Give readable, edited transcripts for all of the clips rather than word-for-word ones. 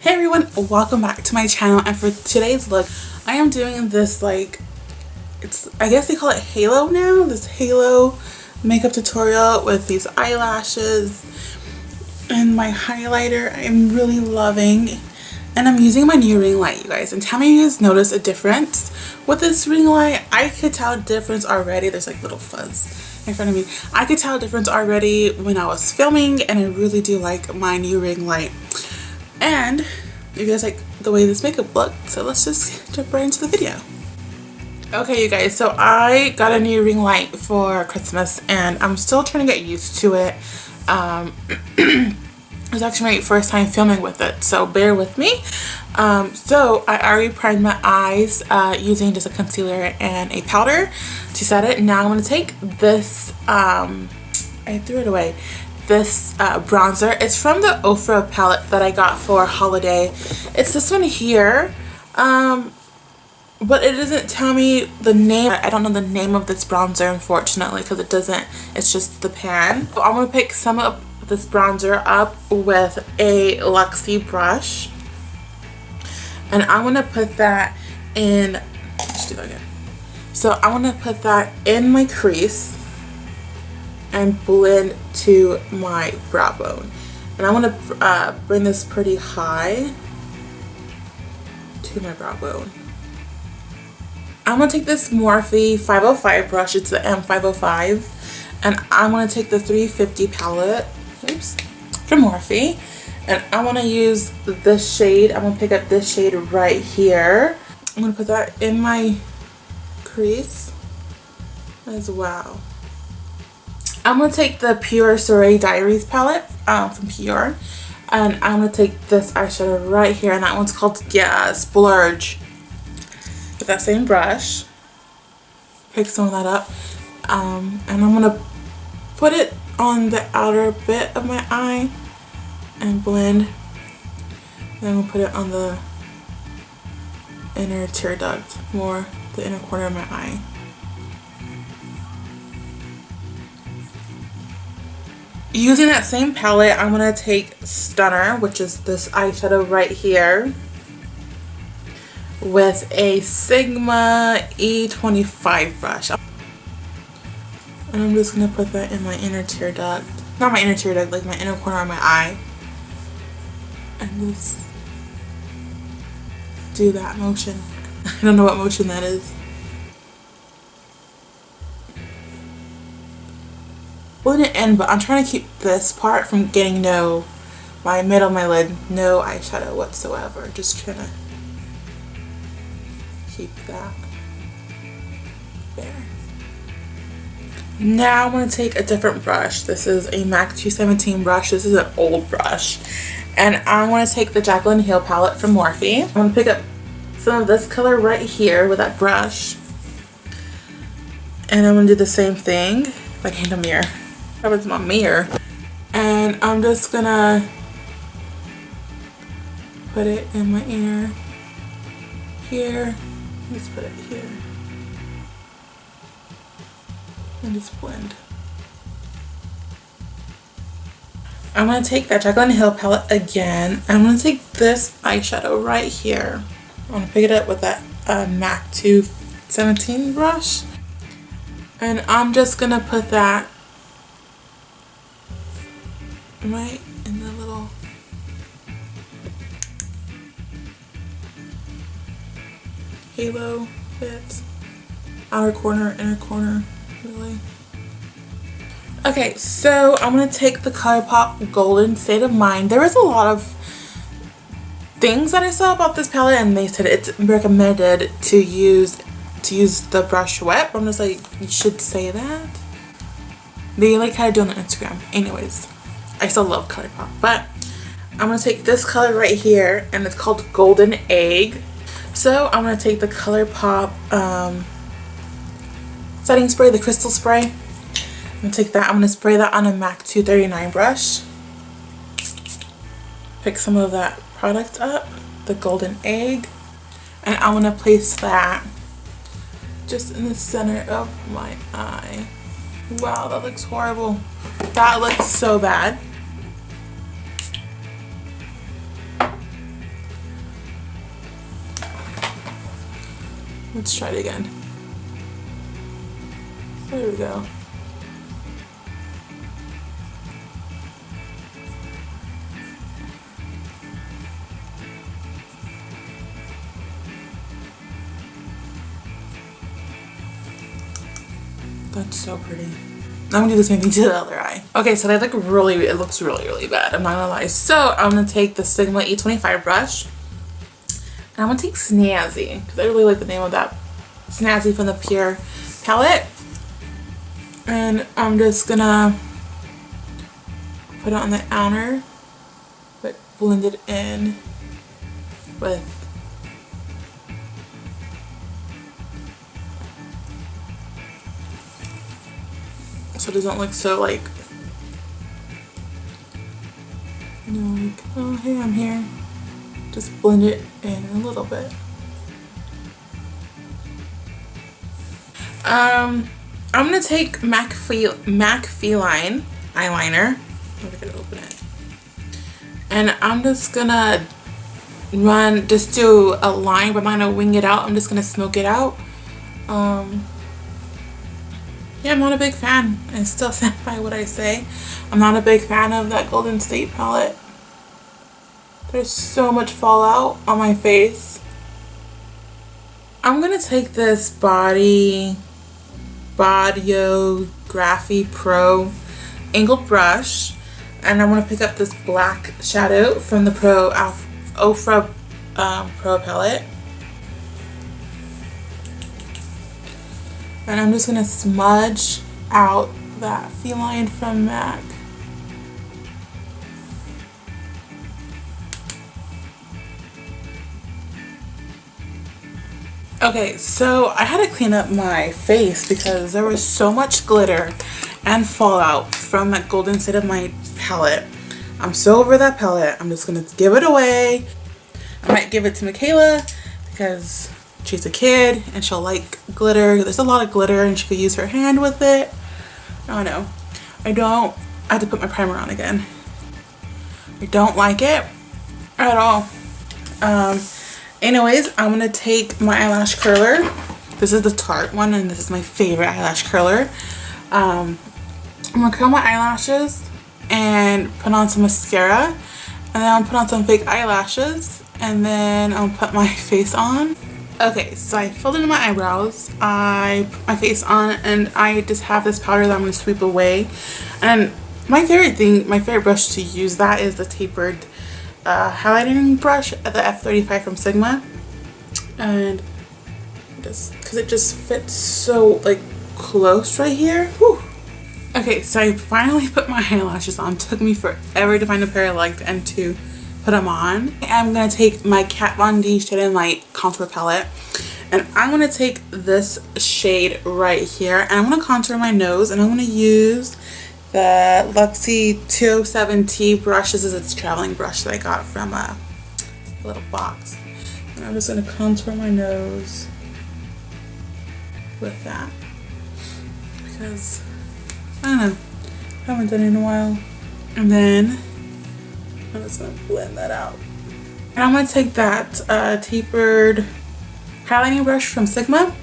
Hey everyone, welcome back to my channel, and for today's look I am doing this, like, I guess they call it halo now, this halo makeup tutorial with these eyelashes and my highlighter. I'm really loving, and I'm using my new ring light, you guys, and tell me if you guys notice a difference with this ring light. I could tell a difference already. There's like little fuzz in front of me. I could tell a difference already when I was filming, and I really do like my new ring light. And you guys like the way this makeup looked, so let's just jump right into the video. Okay, you guys, so I got a new ring light for Christmas and I'm still trying to get used to it. It's actually my first time filming with it, so bear with me. So I already primed my eyes using just a concealer and a powder to set it. Now I'm going to take this, I threw it away, this bronzer. It's from the Ofra palette that I got for holiday. It's this one here, but it doesn't tell me the name. I don't know the name of this bronzer, unfortunately, because it doesn't, it's just the pan. So I'm going to pick some of this bronzer up with a Luxie brush, and I'm going to put that in, let's do that again. So I want to put that in my crease and blend to my brow bone, and I want to bring this pretty high to my brow bone. I'm going to take this Morphe 505 brush, it's the M505, and I'm going to take the 350 palette, oops, from Morphe, and I want to use this shade. I'm going to pick up this shade right here. I'm going to put that in my crease as well. I'm going to take the Pure Soiree Diaries palette from Pure, and I'm going to take this eyeshadow right here, and that one's called Splurge. With that same brush, pick some of that up, and I'm going to put it on the outer bit of my eye and blend. Then I'm going to put it on the inner tear duct, more the inner corner of my eye. Using that same palette, I'm going to take Stunner, which is this eyeshadow right here, with a Sigma E25 brush. And I'm just going to put that in my inner tear duct. Not my inner tear duct, like my inner corner of my eye. And just do that motion. I don't know what motion that is. Blend it in, but I'm trying to keep this part from getting my middle of my lid, no eyeshadow whatsoever. Just trying to keep that there. Now I'm going to take a different brush. This is a MAC 217 brush. This is an old brush. And I'm going to take the Jaclyn Hill palette from Morphe. I'm going to pick up some of this color right here with that brush. And I'm going to do the same thing. Like, hand a mirror. That was my mirror. And I'm just going to put it in my inner here. Let's put it here. And just blend. I'm going to take that Jaclyn Hill palette again. I'm going to take this eyeshadow right here. I'm going to pick it up with that MAC 217 brush. And I'm just going to put that right in the little halo bit. Outer corner, inner corner, really. Okay, so I'm going to take the ColourPop Golden State of Mind. There was a lot of things that I saw about this palette, and they said it's recommended to use the brush wet. I'm just like, you should say that. They like how to do it on Instagram. Anyways, I still love ColourPop, but I'm going to take this color right here, and it's called Golden Egg. So I'm going to take the ColourPop setting spray, the crystal spray. I'm going to take that. I'm going to spray that on a MAC 239 brush. Pick some of that product up, the Golden Egg, and I'm going to place that just in the center of my eye. Wow, that looks horrible. That looks so bad. Let's try it again. There we go. That's so pretty. I'm gonna do the same thing to the other eye. Okay, so they look really, it looks really, really bad. I'm not gonna lie. So I'm gonna take the Sigma E25 brush. And I'm gonna take Snazzy, because I really like the name of that. Snazzy from the Pure palette. And I'm just gonna put it on the outer, but blend it in with so it doesn't look so like, you know, like, oh hey, I'm here. Just blend it in a little bit. I'm gonna take MAC Feline eyeliner. I'm gonna open it. And I'm just gonna just do a line, but I'm not gonna wing it out. I'm just gonna smoke it out. Yeah, I'm not a big fan. I still stand by what I say. I'm not a big fan of that Golden State palette. There's so much fallout on my face. I'm gonna take this Bodyography Pro angled brush, and I'm gonna pick up this black shadow from the Ofra Pro palette. And I'm just gonna smudge out that feline from MAC. Okay, so I had to clean up my face because there was so much glitter and fallout from that Golden State of my palette. I'm so over that palette. I'm just gonna give it away. I might give it to Michaela because she's a kid and she'll like glitter. There's a lot of glitter and she could use her hand with it. I don't know. I have to put my primer on again. I don't like it at all. Anyways, I'm gonna take my eyelash curler. This is the Tarte one and this is my favorite eyelash curler. I'm gonna curl my eyelashes and put on some mascara, and then I'll put on some fake eyelashes, and then I'll put my face on. Okay, so I filled in my eyebrows, I put my face on, and I just have this powder that I'm gonna sweep away. And my favorite brush to use that is the tapered highlighting brush, the F35 from Sigma, and just because it just fits so like close right here. Whew. Okay, so I finally put my eyelashes on. It took me forever to find a pair I liked and to put them on. I'm gonna take my Kat Von D Shade and Light contour palette, and I'm gonna take this shade right here, and I'm gonna contour my nose, and I'm gonna use the Luxie 207T brush. This is its traveling brush that I got from a little box. And I'm just going to contour my nose with that. Because, I don't know, I haven't done it in a while. And then, I'm just going to blend that out. And I'm going to take that tapered highlighting brush from Sigma,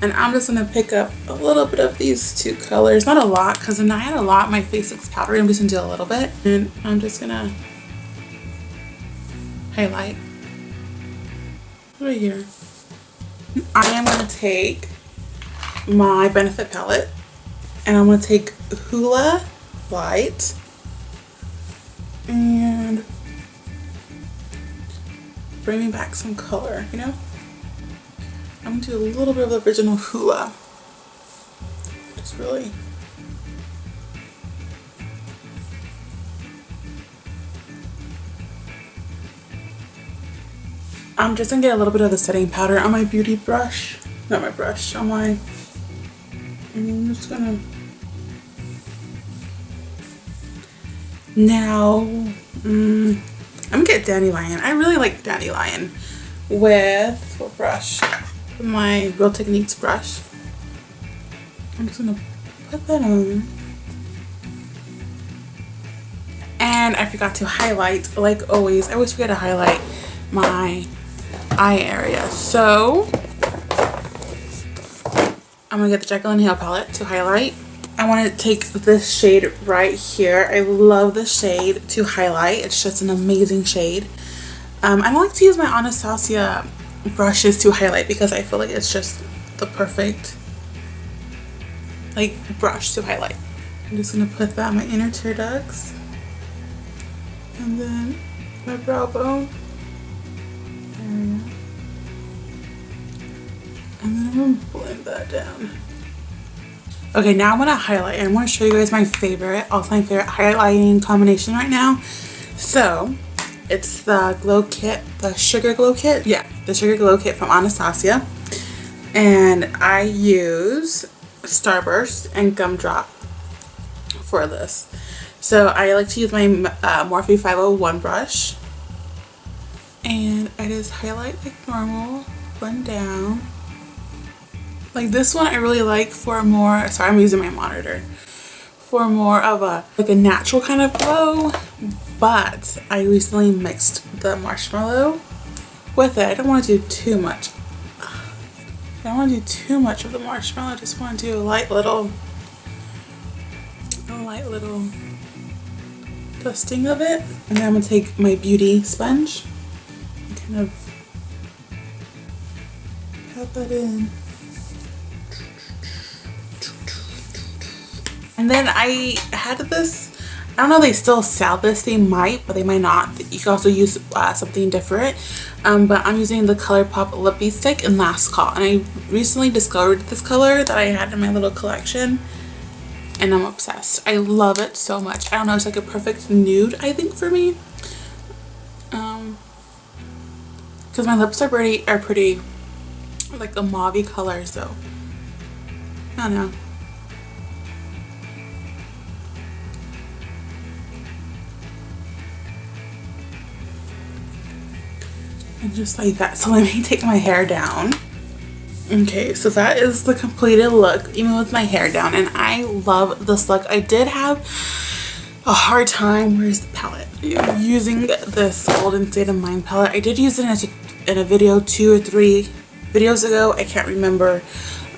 and I'm just going to pick up a little bit of these two colors. Not a lot, because when I had a lot, my face looks powdery. I'm just going to do a little bit. And I'm just going to highlight right here. I am going to take my Benefit palette, and I'm going to take Hoola Light and bring me back some color, you know? I'm gonna do a little bit of the original Hoola. Just really. I'm just gonna get a little bit of the setting powder on my beauty brush. Not my brush, on my. And I'm just gonna. Now, I'm gonna get Dandelion. I really like Dandelion with what brush? My Real Techniques brush. I'm just gonna put that on. And I forgot to highlight, like always. I always forget to highlight my eye area. So I'm gonna get the Jekyll and Hyde palette to highlight. I want to take this shade right here. I love this shade to highlight. It's just an amazing shade. I like to use my Anastasia brushes to highlight because I feel like it's just the perfect like brush to highlight. I'm just gonna put that on my inner tear ducts and then my brow bone area, and then I'm gonna blend that down. Okay, now I'm gonna highlight, and I'm gonna show you guys my favorite, all-time favorite highlighting combination right now. So it's the glow kit, the sugar glow kit. Yeah, the sugar glow kit from Anastasia, and I use Starburst and Gumdrop for this. So I like to use my Morphe 501 brush, and I just highlight like normal, blend down. Like this one I really like for more, sorry I'm using my monitor, for more of a like a natural kind of glow, but I recently mixed the marshmallow with it. I don't want to do too much. I don't want to do too much of the marshmallow. I just want to do a light little dusting of it. And then I'm going to take my beauty sponge and kind of pat that in. And then I had this, I don't know if they still sell this, they might, but they might not. You can also use something different. But I'm using the ColourPop Lippy Stick in Last Call. And I recently discovered this color that I had in my little collection. And I'm obsessed. I love it so much. I don't know, it's like a perfect nude, I think, for me. Because my lips are pretty like a mauve color, so I don't know. And just like that. So let me take my hair down. Okay, so that is the completed look, even with my hair down, and I love this look. I did have a hard time, where's the palette, using this Golden State of Mind palette. I did use it in a video 2 or 3 videos ago, I can't remember,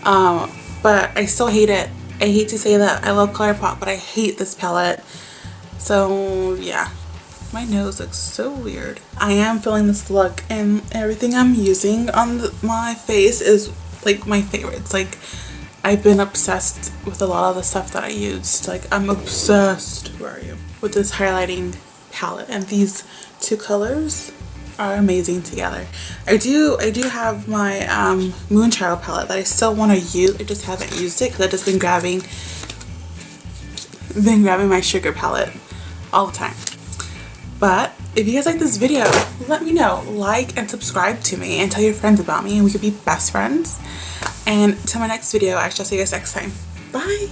but I still hate it. I hate to say that I love ColourPop, but I hate this palette. So yeah, my nose looks so weird. I am feeling this look, and everything I'm using on my face is like my favorites. Like I've been obsessed with a lot of the stuff that I used. Like I'm obsessed, where are you, with this highlighting palette, and these two colors are amazing together. I do have my Moonchild palette that I still want to use. I just haven't used it because I've just been grabbing my sugar palette all the time. But if you guys like this video, let me know. Like and subscribe to me and tell your friends about me, and we could be best friends. And till my next video, I shall see you guys next time. Bye!